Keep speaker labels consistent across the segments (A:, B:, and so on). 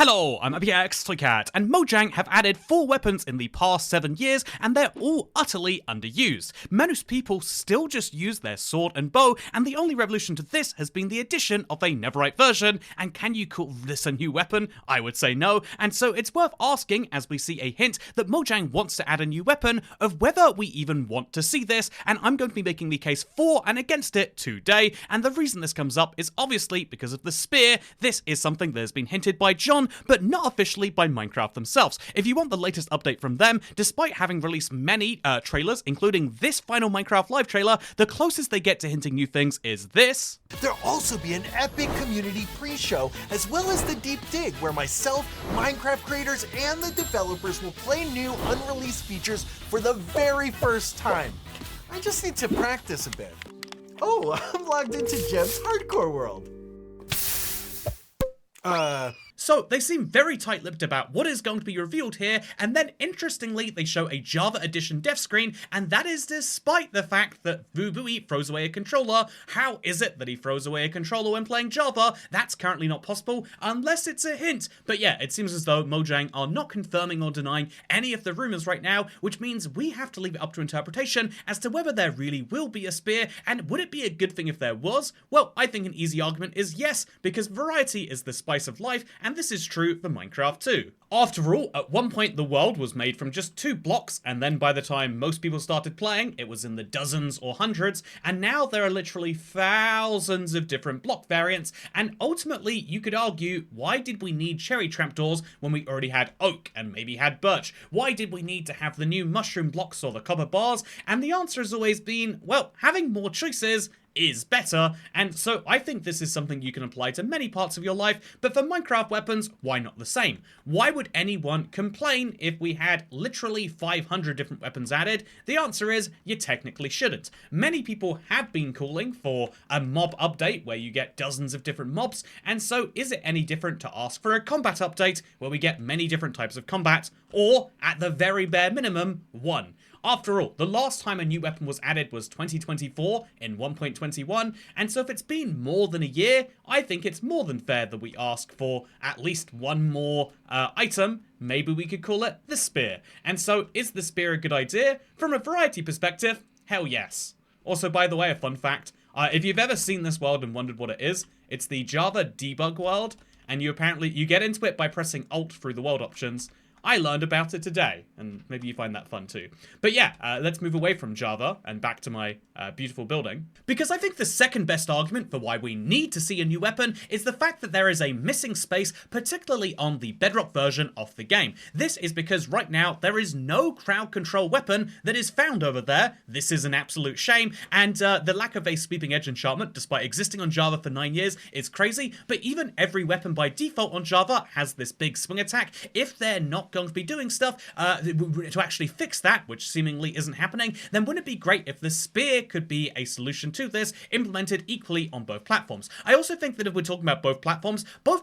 A: Hello, I'm APXToyCat, and Mojang have added 4 weapons in the past 7 years, and they're all utterly underused. Most people still just use their sword and bow, and the only revolution to this has been the addition of a Netherite version, and can you call this a new weapon? I would say no, and so it's worth asking, as we see a hint that Mojang wants to add a new weapon, of whether we even want to see this, and I'm going to be making the case for and against it today, and the reason this comes up is obviously because of the spear. This is something that has been hinted by John, but not officially by Minecraft themselves. If you want the latest update from them, despite having released many trailers, including this final Minecraft live trailer, the closest they get to hinting new things is this.
B: There'll also be an epic community pre-show, as well as the Deep Dig, where myself, Minecraft creators, and the developers will play new unreleased features for the very first time. I just need to practice a bit. Oh, I'm logged into Jeb's hardcore world.
A: So they seem very tight-lipped about what is going to be revealed here, and then interestingly they show a Java Edition dev screen, and that is despite the fact that Vubui throws away a controller. How is it that he throws away a controller when playing Java? That's currently not possible, unless it's a hint. But yeah, it seems as though Mojang are not confirming or denying any of the rumors right now, which means we have to leave it up to interpretation as to whether there really will be a spear, and would it be a good thing if there was? Well, I think an easy argument is yes, because variety is the spice of life, and this is true for Minecraft too. After all, at one point the world was made from just 2 blocks, and then by the time most people started playing, it was in the dozens or hundreds, and now there are literally thousands of different block variants, and ultimately you could argue, why did we need cherry trapdoors when we already had oak and maybe had birch? Why did we need to have the new mushroom blocks or the copper bars? And the answer has always been, well, having more choices is better, and so I think this is something you can apply to many parts of your life, but for Minecraft weapons, why not the same? Why would anyone complain if we had literally 500 different weapons added? The answer is, you technically shouldn't. Many people have been calling for a mob update where you get dozens of different mobs, and so is it any different to ask for a combat update where we get many different types of combat, or, at the very bare minimum, one? After all, the last time a new weapon was added was 2024 in 1.21, and so if it's been more than a year, I think it's more than fair that we ask for at least one more item. Maybe we could call it the spear. And so, is the spear a good idea? From a variety perspective, hell yes. Also, by the way, a fun fact, if you've ever seen this world and wondered what it is, it's the Java debug world, and you get into it by pressing Alt through the world options. I learned about it today, and maybe you find that fun too. But yeah, let's move away from Java and back to my beautiful building. Because I think the second best argument for why we need to see a new weapon is the fact that there is a missing space, particularly on the Bedrock version of the game. This is because right now there is no crowd control weapon that is found over there. This is an absolute shame, and the lack of a sweeping edge enchantment, despite existing on Java for 9 years, is crazy, but even every weapon by default on Java has this big swing attack. If they're not going to be doing stuff to actually fix that, which seemingly isn't happening, then wouldn't it be great if the spear could be a solution to this, implemented equally on both platforms? I also think that if we're talking about both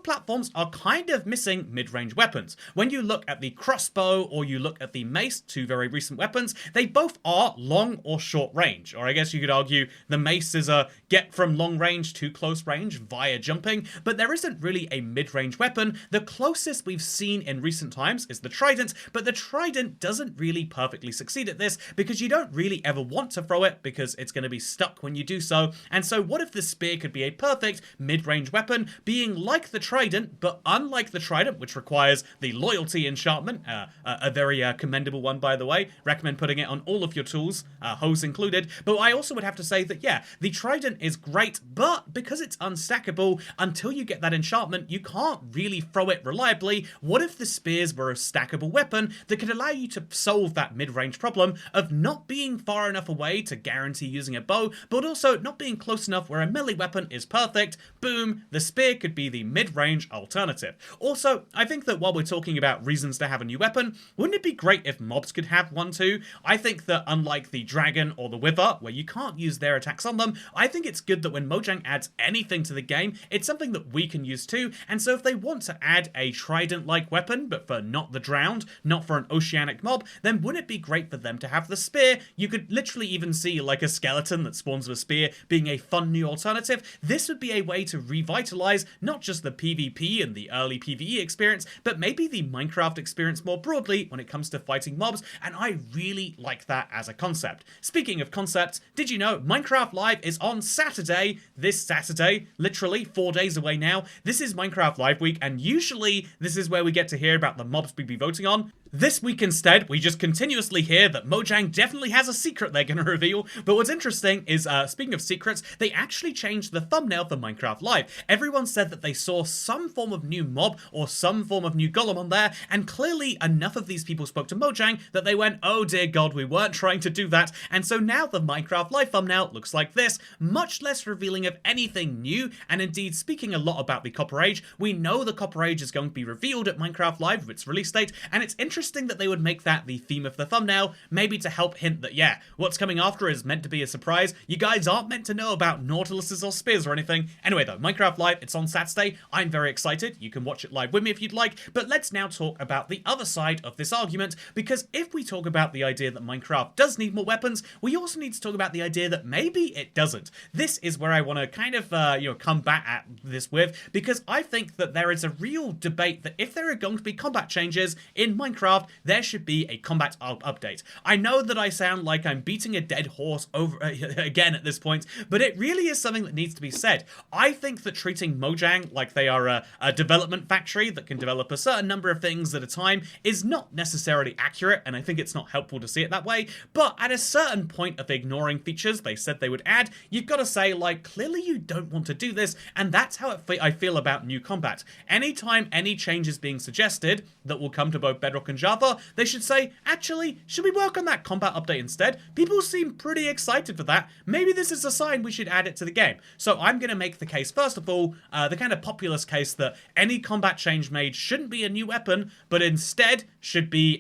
A: platforms are kind of missing mid-range weapons. When you look at the crossbow or you look at the mace, 2 very recent weapons, they both are long or short range, or I guess you could argue the mace is a get from long range to close range via jumping, but there isn't really a mid-range weapon. The closest we've seen in recent times is the trident, but the trident doesn't really perfectly succeed at this because you don't really ever want to throw it because it's going to be stuck when you do so. And so what if the spear could be a perfect mid-range weapon, being like the trident, but unlike the trident, which requires the loyalty enchantment, a very commendable one, by the way. Recommend putting it on all of your tools, hose included. But I also would have to say that, yeah, the trident is great, but because it's unstackable, until you get that enchantment, you can't really throw it reliably. What if the spears were a stackable weapon that could allow you to solve that mid-range problem of not being far enough away to guarantee using a bow, but also not being close enough where a melee weapon is perfect? Boom, the spear could be the mid-range alternative. Also, I think that while we're talking about reasons to have a new weapon, wouldn't it be great if mobs could have one too? I think that unlike the dragon or the wither, where you can't use their attacks on them, I think it's good that when Mojang adds anything to the game, it's something that we can use too, and so if they want to add a trident-like weapon, but for not not the drowned, not for an oceanic mob, then wouldn't it be great for them to have the spear? You could literally even see like a skeleton that spawns with a spear being a fun new alternative. This would be a way to revitalize not just the PvP and the early PvE experience, but maybe the Minecraft experience more broadly when it comes to fighting mobs, and I really like that as a concept. Speaking of concepts, did you know Minecraft Live is on Saturday, this Saturday, literally 4 days away now. This is Minecraft Live week, and usually this is where we get to hear about the mobs we'd be voting on. This week instead, we just continuously hear that Mojang definitely has a secret they're going to reveal, but what's interesting is, speaking of secrets, they actually changed the thumbnail for Minecraft Live. Everyone said that they saw some form of new mob or some form of new golem on there, and clearly enough of these people spoke to Mojang that they went, oh dear god, we weren't trying to do that, and so now the Minecraft Live thumbnail looks like this, much less revealing of anything new, and indeed speaking a lot about the Copper Age. We know the Copper Age is going to be revealed at Minecraft Live with its release date, and it's interesting that they would make that the theme of the thumbnail, maybe to help hint that, yeah, what's coming after is meant to be a surprise. You guys aren't meant to know about Nautiluses or spears or anything. Anyway though, Minecraft Live, it's on Saturday. I'm very excited. You can watch it live with me if you'd like, but let's now talk about the other side of this argument, because if we talk about the idea that Minecraft does need more weapons, we also need to talk about the idea that maybe it doesn't. This is where I want to kind of, come back at this with, because I think that there is a real debate that if there are going to be combat changes in Minecraft, there should be a combat update. I know that I sound like I'm beating a dead horse over again at this point, but it really is something that needs to be said. I think that treating Mojang like they are a development factory that can develop a certain number of things at a time is not necessarily accurate, and I think it's not helpful to see it that way, but at a certain point of ignoring features they said they would add, you've got to say, like, clearly you don't want to do this, and that's how I feel about new combat. Anytime any change is being suggested that will come to both Bedrock and Java, they should say, actually, should we work on that combat update instead? People seem pretty excited for that. Maybe this is a sign we should add it to the game. So I'm going to make the case, first of all, the kind of populist case that any combat change made shouldn't be a new weapon, but instead should be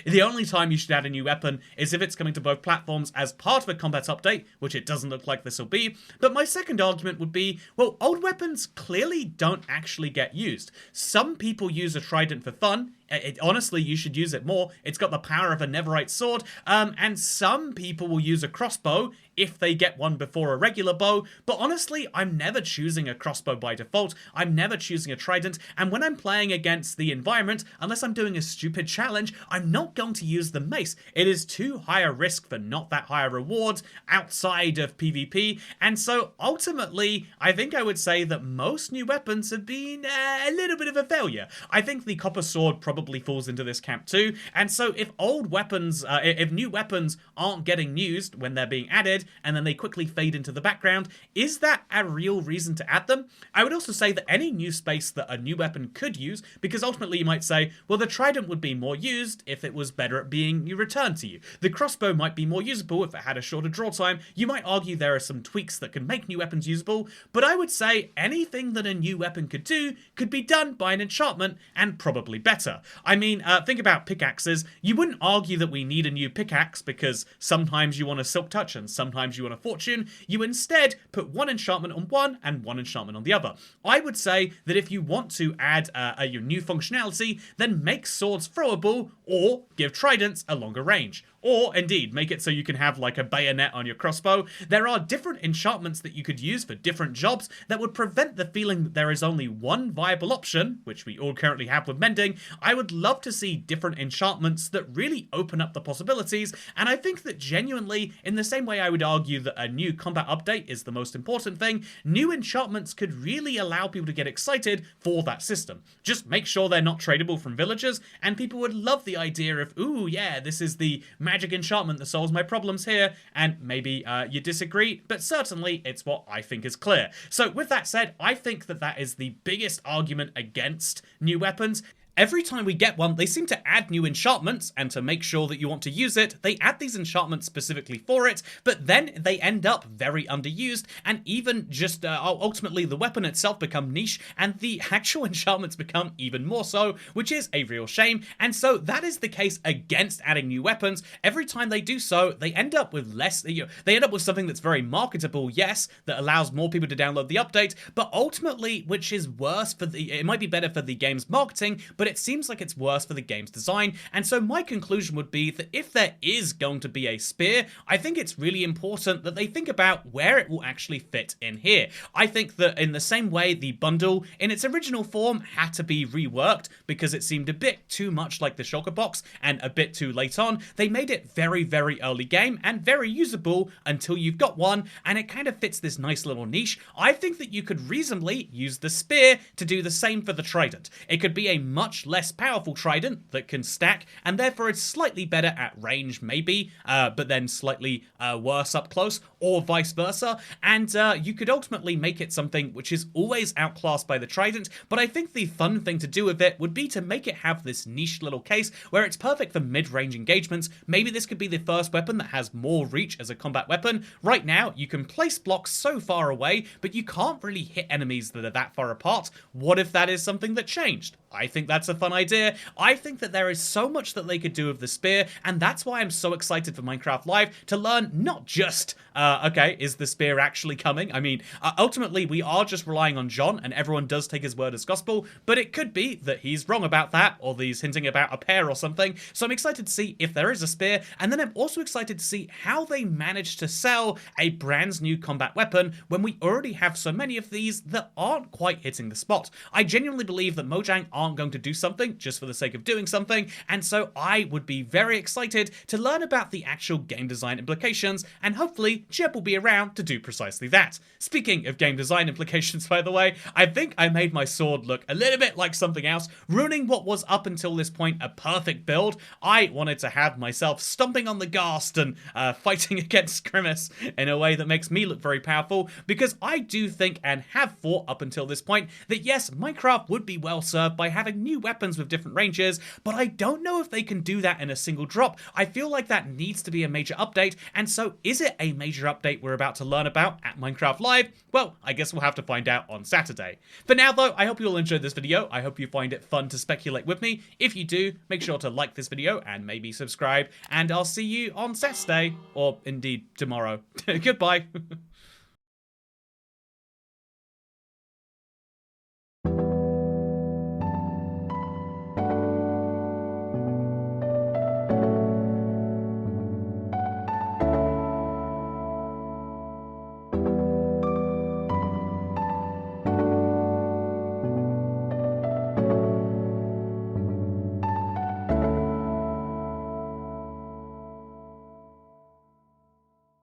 A: the only time you should add a new weapon is if it's coming to both platforms as part of a combat update, which it doesn't look like this will be. But my second argument would be, well, old weapons clearly don't actually get used. Some people use a trident for fun. Honestly, you should use it more. It's got the power of a Neverite sword, and some people will use a crossbow if they get one before a regular bow, but honestly, I'm never choosing a crossbow by default. I'm never choosing a trident, and when I'm playing against the environment, unless I'm doing a stupid challenge, I'm not going to use the mace. It is too high a risk for not that high a reward outside of PvP, and so ultimately, I think I would say that most new weapons have been a little bit of a failure. I think the copper sword probably falls into this camp too, and so if old weapons, if new weapons aren't getting used when they're being added, and then they quickly fade into the background, is that a real reason to add them? I would also say that any new space that a new weapon could use, because ultimately you might say, well, the trident would be more used if it was better at being returned to you. The crossbow might be more usable if it had a shorter draw time. You might argue there are some tweaks that can make new weapons usable, but I would say anything that a new weapon could do could be done by an enchantment, and probably better. I mean, think about pickaxes. You wouldn't argue that we need a new pickaxe because sometimes you want a silk touch and sometimes you want a fortune. You instead put one enchantment on one and one enchantment on the other. I would say that if you want to add your new functionality, then make swords throwable or give tridents a longer range. Or, indeed, make it so you can have, like, a bayonet on your crossbow. There are different enchantments that you could use for different jobs that would prevent the feeling that there is only one viable option, which we all currently have with mending. I would love to see different enchantments that really open up the possibilities, and I think that genuinely, in the same way I would argue that a new combat update is the most important thing, new enchantments could really allow people to get excited for that system. Just make sure they're not tradable from villagers, and people would love the idea of, ooh, yeah, this is the magic enchantment that solves my problems here, and maybe you disagree, but certainly it's what I think is clear. So with that said, I think that that is the biggest argument against new weapons. Every time we get one, they seem to add new enchantments, and to make sure that you want to use it, they add these enchantments specifically for it, but then they end up very underused, and even just ultimately the weapon itself become niche, and the actual enchantments become even more so, which is a real shame, and so that is the case against adding new weapons. Every time they do so, they end up with less, they end up with something that's very marketable, yes, that allows more people to download the update, but ultimately, which is worse for it might be better for the game's marketing, but but it seems like it's worse for the game's design. And so my conclusion would be that if there is going to be a spear, I think it's really important that they think about where it will actually fit in here. I think that in the same way the bundle in its original form had to be reworked because it seemed a bit too much like the shulker box and a bit too late on, they made it very, very early game and very usable until you've got one, and it kind of fits this nice little niche. I think that you could reasonably use the spear to do the same for the trident. It could be a much less powerful trident that can stack, and therefore it's slightly better at range maybe, but then slightly worse up close, or vice versa, and you could ultimately make it something which is always outclassed by the trident, but I think the fun thing to do with it would be to make it have this niche little case where it's perfect for mid-range engagements. Maybe this could be the first weapon that has more reach as a combat weapon. Right now, you can place blocks so far away, but you can't really hit enemies that are that far apart. What if that is something that changed? I think that's a fun idea. I think that there is so much that they could do with the spear, and that's why I'm so excited for Minecraft Live to learn not just, okay, is the spear actually coming? I mean, ultimately, we are just relying on John, and everyone does take his word as gospel, but it could be that he's wrong about that, or he's hinting about a pair or something, so I'm excited to see if there is a spear, and then I'm also excited to see how they manage to sell a brand new combat weapon when we already have so many of these that aren't quite hitting the spot. I genuinely believe that Mojang aren't going to do something just for the sake of doing something, and so I would be very excited to learn about the actual game design implications, and hopefully Jeb will be around to do precisely that. Speaking of game design implications, by the way, I think I made my sword look a little bit like something else, ruining what was up until this point a perfect build. I wanted to have myself stomping on the ghast and fighting against Grimace in a way that makes me look very powerful, because I do think, and have thought up until this point, that yes, Minecraft would be well served by having new weapons with different ranges, but I don't know if they can do that in a single drop. I feel like that needs to be a major update, and so is it a major update we're about to learn about at Minecraft Live? Well, I guess we'll have to find out on Saturday. For now though, I hope you all enjoyed this video. I hope you find it fun to speculate with me. If you do, make sure to like this video and maybe subscribe, and I'll see you on Saturday, or indeed tomorrow. Goodbye.